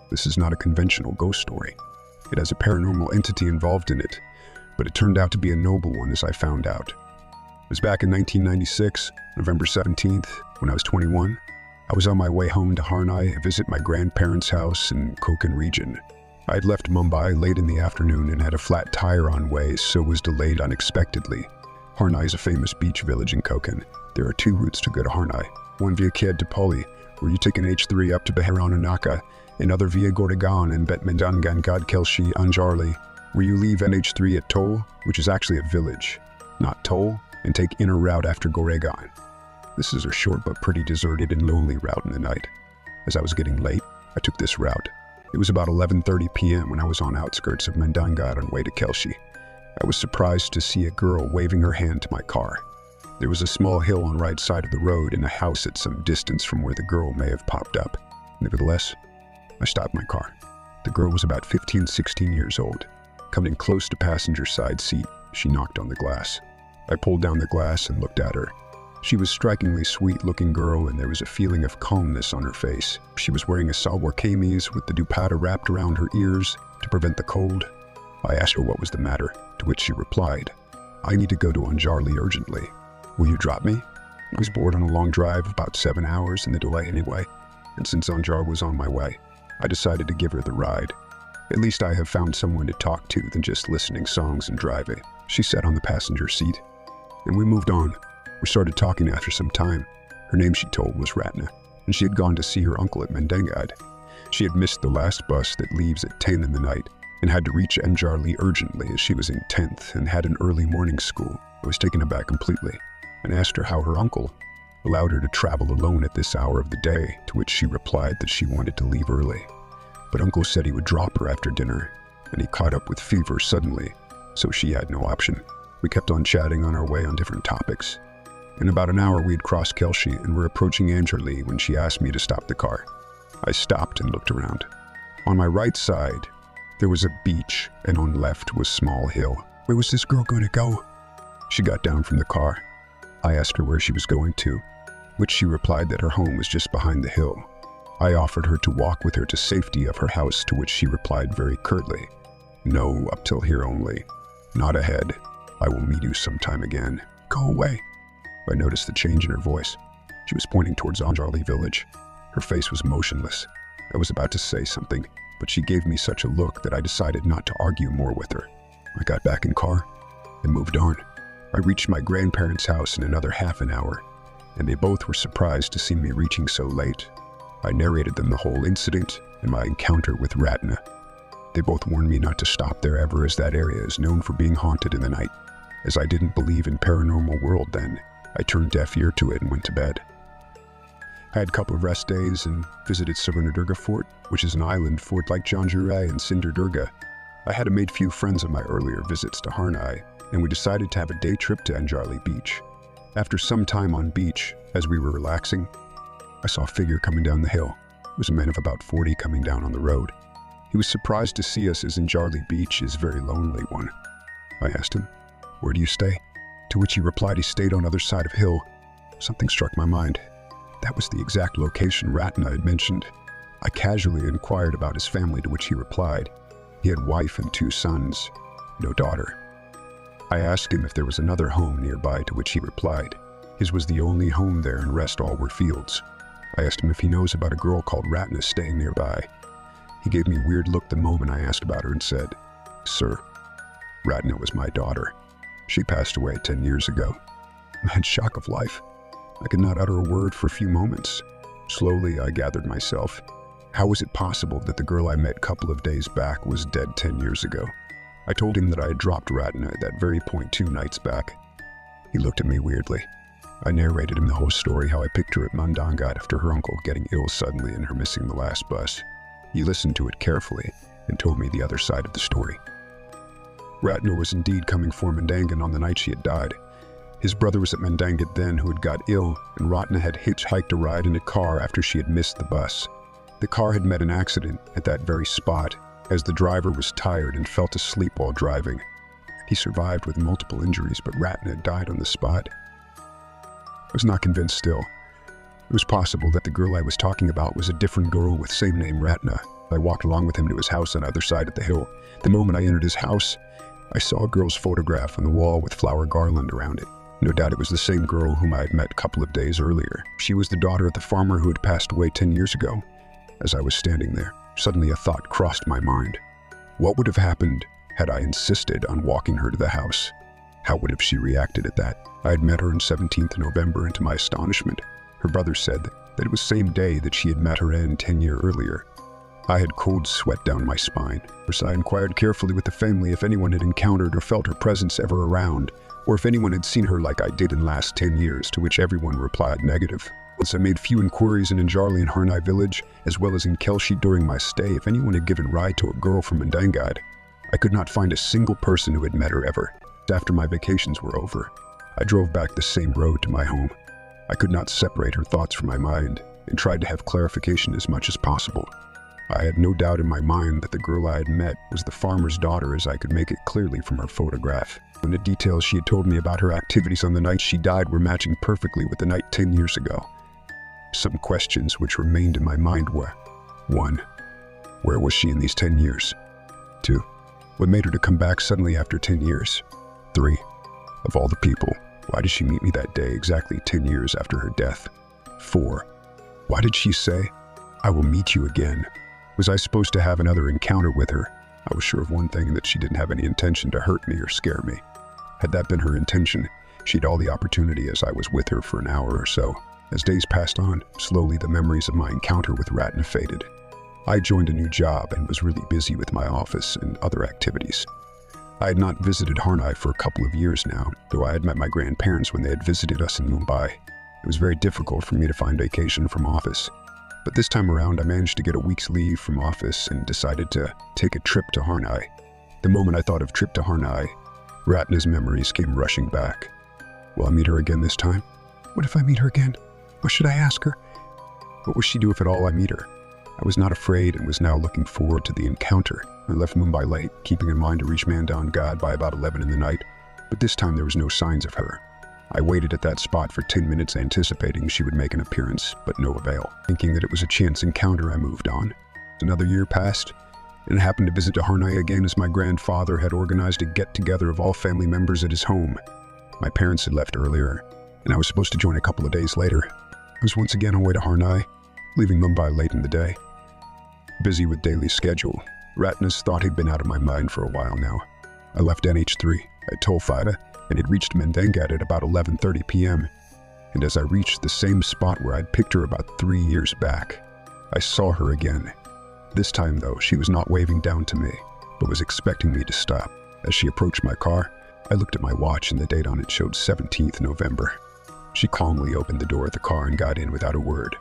This is not a conventional ghost story. It has a paranormal entity involved in it, but it turned out to be a noble one, as I found out. It was back in 1996, November 17th, when I was 21. I was on my way home to Harnai to visit my grandparents' house in Konkan region. I had left Mumbai late in the afternoon and had a flat tire on way, so was delayed unexpectedly. Harnai is a famous beach village in Konkan. There are two routes to go to Harnai. One via Kedapoli, where you take an H3 up to Baharananaka, and other via Goregaon and Betmandangan Godkelshi Anjarli, where you leave NH3 at Toll, which is actually a village, not Toll, and take inner route after Goregaon. This is a short but pretty deserted and lonely route in the night. As I was getting late, I took this route. It was about 11:30 p.m. when I was on outskirts of Mandangat on way to Kelshi. I was surprised to see a girl waving her hand to my car. There was a small hill on the right side of the road and a house at some distance from where the girl may have popped up. Nevertheless, I stopped my car. The girl was about 15-16 years old. Coming close to passenger side seat, she knocked on the glass. I pulled down the glass and looked at her. She was a strikingly sweet-looking girl, and there was a feeling of calmness on her face. She was wearing a salwar kameez with the dupatta wrapped around her ears to prevent the cold. I asked her what was the matter, to which she replied, "I need to go to Anjarli urgently. Will you drop me?" I was bored on a long drive of about 7 hours in the delay anyway, and since Anjar was on my way, I decided to give her the ride. At least I have found someone to talk to than just listening songs and driving. She sat on the passenger seat, and we moved on. We started talking after some time. Her name, she told, was Ratna, and she had gone to see her uncle at Mandangad. She had missed the last bus that leaves at 10 in the night and had to reach Anjarli urgently as she was in 10th and had an early morning school. I was taken aback completely and asked her how her uncle allowed her to travel alone at this hour of the day, to which she replied that she wanted to leave early. But uncle said he would drop her after dinner, and he caught up with fever suddenly, so she had no option. We kept on chatting on our way on different topics. In about an hour we had crossed Kelshi and were approaching Anjarli when she asked me to stop the car. I stopped and looked around. On my right side, there was a beach, and on left was small hill. Where was this girl going to go? She got down from the car. I asked her where she was going to, which she replied that her home was just behind the hill. I offered her to walk with her to safety of her house, to which she replied very curtly, "No, up till here only. Not ahead. I will meet you sometime again. Go away." I noticed the change in her voice. She was pointing towards Anjarli village. Her face was motionless. I was about to say something, but she gave me such a look that I decided not to argue more with her. I got back in car and moved on. I reached my grandparents' house in another half an hour, and they both were surprised to see me reaching so late. I narrated them the whole incident and my encounter with Ratna. They both warned me not to stop there ever, as that area is known for being haunted in the night. As I didn't believe in paranormal world then, I turned deaf ear to it and went to bed. I had a couple of rest days and visited Savarnadurga Fort, which is an island fort like Janjurai and Sindhudurga. I had made few friends on my earlier visits to Harnai, and we decided to have a day trip to Anjarli beach. After some time on beach, as we were relaxing, I saw a figure coming down the hill. It was a man of about 40 coming down on the road. He was surprised to see us, as Anjarli beach is a very lonely one. I asked him, "Where do you stay?" To which he replied he stayed on the other side of hill. Something struck my mind. That was the exact location Ratna had mentioned. I casually inquired about his family, to which he replied he had wife and 2 sons, no daughter. I asked him if there was another home nearby, to which he replied his was the only home there and rest all were fields. I asked him if he knows about a girl called Ratna staying nearby. He gave me a weird look the moment I asked about her and said, "Sir, Ratna was my daughter. She passed away 10 years ago." I had shock of life. I could not utter a word for a few moments. Slowly, I gathered myself. How was it possible that the girl I met a couple of days back was dead 10 years ago? I told him that I had dropped Ratna at that very point 2 nights back. He looked at me weirdly. I narrated him the whole story, how I picked her at Mandangat after her uncle getting ill suddenly and her missing the last bus. He listened to it carefully and told me the other side of the story. Ratna was indeed coming for Mandangan on the night she had died. His brother was at Mandangat then, who had got ill, and Ratna had hitchhiked a ride in a car after she had missed the bus. The car had met an accident at that very spot, as the driver was tired and fell asleep while driving. He survived with multiple injuries, but Ratna died on the spot. I was not convinced still. It was possible that the girl I was talking about was a different girl with same name Ratna. I walked along with him to his house on the other side of the hill. The moment I entered his house, I saw a girl's photograph on the wall with flower garland around it. No doubt it was the same girl whom I had met a couple of days earlier. She was the daughter of the farmer who had passed away 10 years ago. As I was standing there, suddenly a thought crossed my mind. What would have happened had I insisted on walking her to the house? How would have she reacted at that? I had met her on 17th November, and to my astonishment, her brother said that it was the same day that she had met her end 10 years earlier. I had cold sweat down my spine. First, I inquired carefully with the family if anyone had encountered or felt her presence ever around, or if anyone had seen her like I did in the last 10 years, to which everyone replied negative. Once I made few inquiries in Anjarli and Harnai village, as well as in Kelshi during my stay, if anyone had given ride to a girl from Mandangad. I could not find a single person who had met her ever. After my vacations were over, I drove back the same road to my home. I could not separate her thoughts from my mind, and tried to have clarification as much as possible. I had no doubt in my mind that the girl I had met was the farmer's daughter, as I could make it clearly from her photograph. And the details she had told me about her activities on the night she died were matching perfectly with the night 10 years ago. Some questions which remained in my mind were: 1. Where was she in these 10 years? 2. What made her to come back suddenly after 10 years? 3. Of all the people, why did she meet me that day exactly 10 years after her death? 4. Why did she say, "I will meet you again"? Was I supposed to have another encounter with her? I was sure of one thing, that she didn't have any intention to hurt me or scare me. Had that been her intention, she had all the opportunity, as I was with her for an hour or so. As days passed on, slowly the memories of my encounter with Ratna faded. I joined a new job and was really busy with my office and other activities. I had not visited Harnai for a couple of years now, though I had met my grandparents when they had visited us in Mumbai. It was very difficult for me to find vacation from office. But this time around, I managed to get a week's leave from office and decided to take a trip to Harnai. The moment I thought of trip to Harnai, Ratna's memories came rushing back. Will I meet her again this time? What if I meet her again? What should I ask her? What will she do if at all I meet her? I was not afraid and was now looking forward to the encounter. I left Mumbai late, keeping in mind to reach Mandangad by about 11 in the night, but this time there was no signs of her. I waited at that spot for 10 minutes, anticipating she would make an appearance, but no avail. Thinking that it was a chance encounter, I moved on. Another year passed, and I happened to visit Harnai again, as my grandfather had organized a get-together of all family members at his home. My parents had left earlier, and I was supposed to join a couple of days later. I was once again on my way to Harnai, leaving Mumbai late in the day. Busy with daily schedule, Ratna's thought had been out of my mind for a while now. I left NH3 at Tolfida, and had reached Mandangad at about 11:30 p.m. And as I reached the same spot where I'd picked her about 3 years back, I saw her again. This time, though, she was not waving down to me, but was expecting me to stop. As she approached my car, I looked at my watch, and the date on it showed 17th November. She calmly opened the door of the car and got in without a word.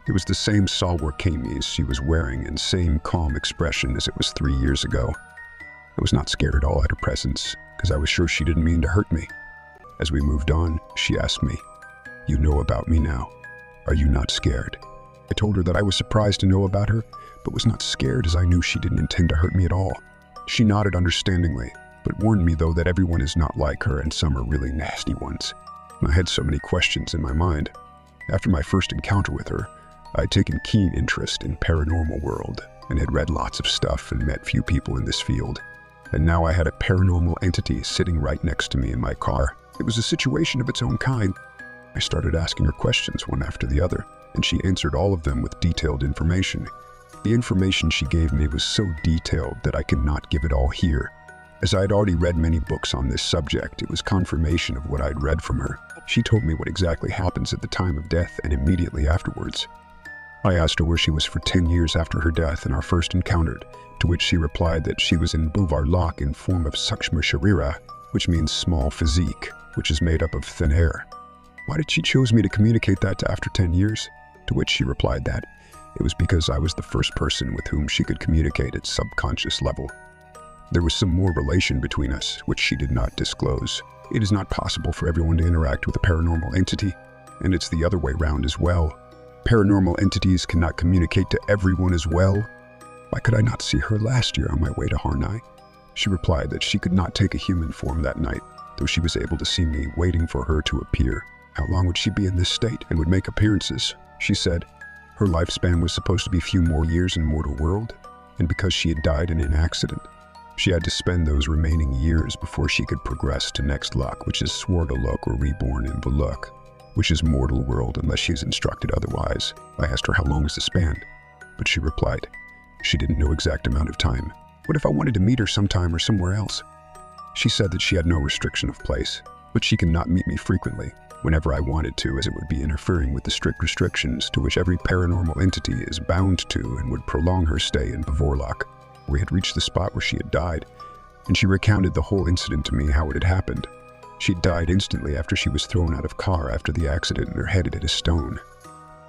It was the same salwar kameez she was wearing and same calm expression as it was 3 years ago. I was not scared at all at her presence, because I was sure she didn't mean to hurt me. As we moved on, she asked me, "You know about me now. Are you not scared?" I told her that I was surprised to know about her, but was not scared, as I knew she didn't intend to hurt me at all. She nodded understandingly, but warned me, though, that everyone is not like her and some are really nasty ones. I had so many questions in my mind. After my first encounter with her, I had taken keen interest in paranormal world and had read lots of stuff and met few people in this field. And now I had a paranormal entity sitting right next to me in my car. It was a situation of its own kind. I started asking her questions one after the other, and she answered all of them with detailed information. The information she gave me was so detailed that I could not give it all here. As I had already read many books on this subject, it was confirmation of what I'd read from her. She told me what exactly happens at the time of death and immediately afterwards. I asked her where she was for 10 years after her death and our first encountered, to which she replied that she was in Buvar Lok in form of Sukshma Sharira, which means small physique, which is made up of thin air. Why did she choose me to communicate that to after 10 years? To which she replied that it was because I was the first person with whom she could communicate at subconscious level. There was some more relation between us, which she did not disclose. It is not possible for everyone to interact with a paranormal entity, and it's the other way round as well. Paranormal entities cannot communicate to everyone as well. Why could I not see her last year on my way to Harnai? She replied that she could not take a human form that night, though she was able to see me waiting for her to appear. How long would she be in this state and would make appearances? She said, Her lifespan was supposed to be few more years in mortal world, and because she had died in an accident, she had to spend those remaining years before she could progress to next luck, which is Swartaluk or reborn in Valuk, which is mortal world unless she is instructed otherwise. I asked her how long was the span, but she replied she didn't know exact amount of time. What if I wanted to meet her sometime or somewhere else? She said that she had no restriction of place, but she could not meet me frequently, whenever I wanted to, as it would be interfering with the strict restrictions to which every paranormal entity is bound to and would prolong her stay in Bavorlok. We had reached the spot where she had died, and she recounted the whole incident to me, how it had happened. She died instantly after she was thrown out of car after the accident and her head hit a stone.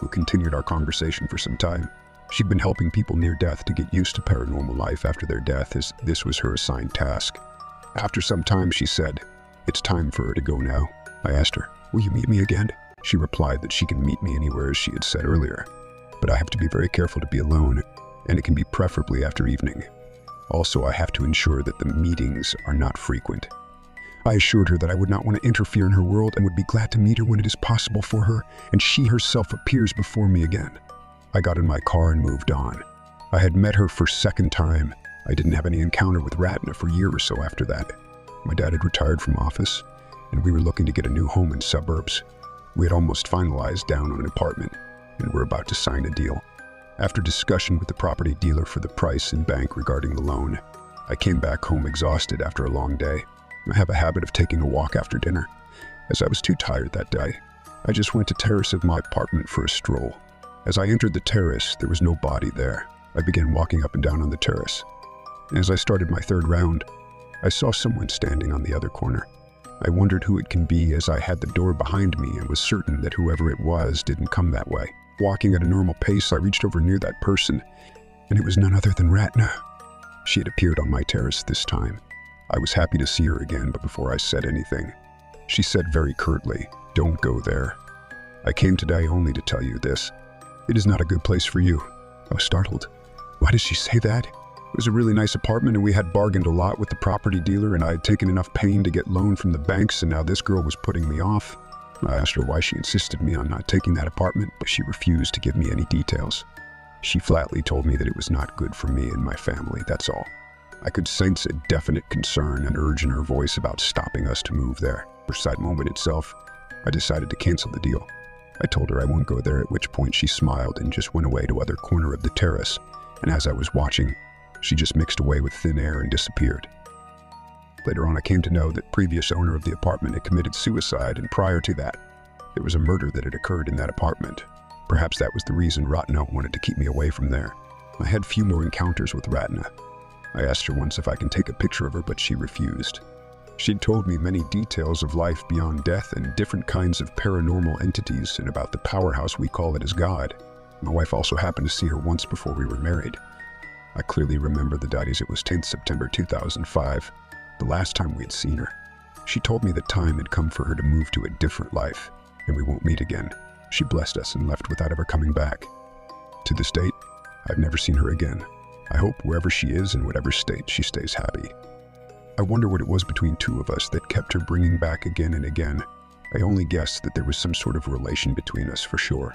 We continued our conversation for some time. She'd been helping people near death to get used to paranormal life after their death, as this was her assigned task. After some time, she said, "It's time for her to go now." I asked her, "Will you meet me again?" She replied that she can meet me anywhere, as she had said earlier, but I have to be very careful to be alone, and it can be preferably after evening. Also, I have to ensure that the meetings are not frequent. I assured her that I would not want to interfere in her world and would be glad to meet her when it is possible for her and she herself appears before me again. I got in my car and moved on. I had met her for second time. I didn't have any encounter with Ratna for a year or so after that. My dad had retired from office, and we were looking to get a new home in suburbs. We had almost finalized down on an apartment, and were about to sign a deal. After discussion with the property dealer for the price and bank regarding the loan, I came back home exhausted after a long day. I have a habit of taking a walk after dinner. As I was too tired that day, I just went to the terrace of my apartment for a stroll. As I entered the terrace, there was no body there. I began walking up and down on the terrace. As I started my third round, I saw someone standing on the other corner. I wondered who it can be, as I had the door behind me and was certain that whoever it was didn't come that way. Walking at a normal pace, I reached over near that person, and it was none other than Ratna. She had appeared on my terrace this time. I was happy to see her again, but before I said anything, she said very curtly, "Don't go there. I came today only to tell you this. It is not a good place for you." I was startled. Why did she say that? It was a really nice apartment, and we had bargained a lot with the property dealer, and I had taken enough pain to get loan from the banks, and now this girl was putting me off. I asked her why she insisted me on not taking that apartment, but she refused to give me any details. She flatly told me that it was not good for me and my family, that's all. I could sense a definite concern and urge in her voice about stopping us to move there. For that moment itself, I decided to cancel the deal. I told her I won't go there, at which point she smiled and just went away to other corner of the terrace, and as I was watching, she just mixed away with thin air and disappeared. Later on, I came to know that previous owner of the apartment had committed suicide, and prior to that, there was a murder that had occurred in that apartment. Perhaps that was the reason Ratna wanted to keep me away from there. I had few more encounters with Ratna. I asked her once if I can take a picture of her, but she refused. She'd told me many details of life beyond death and different kinds of paranormal entities, and about the powerhouse we call it as God. My wife also happened to see her once before we were married. I clearly remember the date as it was 10th September 2005, the last time we had seen her. She told me that time had come for her to move to a different life, and we won't meet again. She blessed us and left without ever coming back. To this date, I've never seen her again. I hope wherever she is, in whatever state, she stays happy. I wonder what it was between two of us that kept her bringing back again and again. I only guessed that there was some sort of relation between us for sure.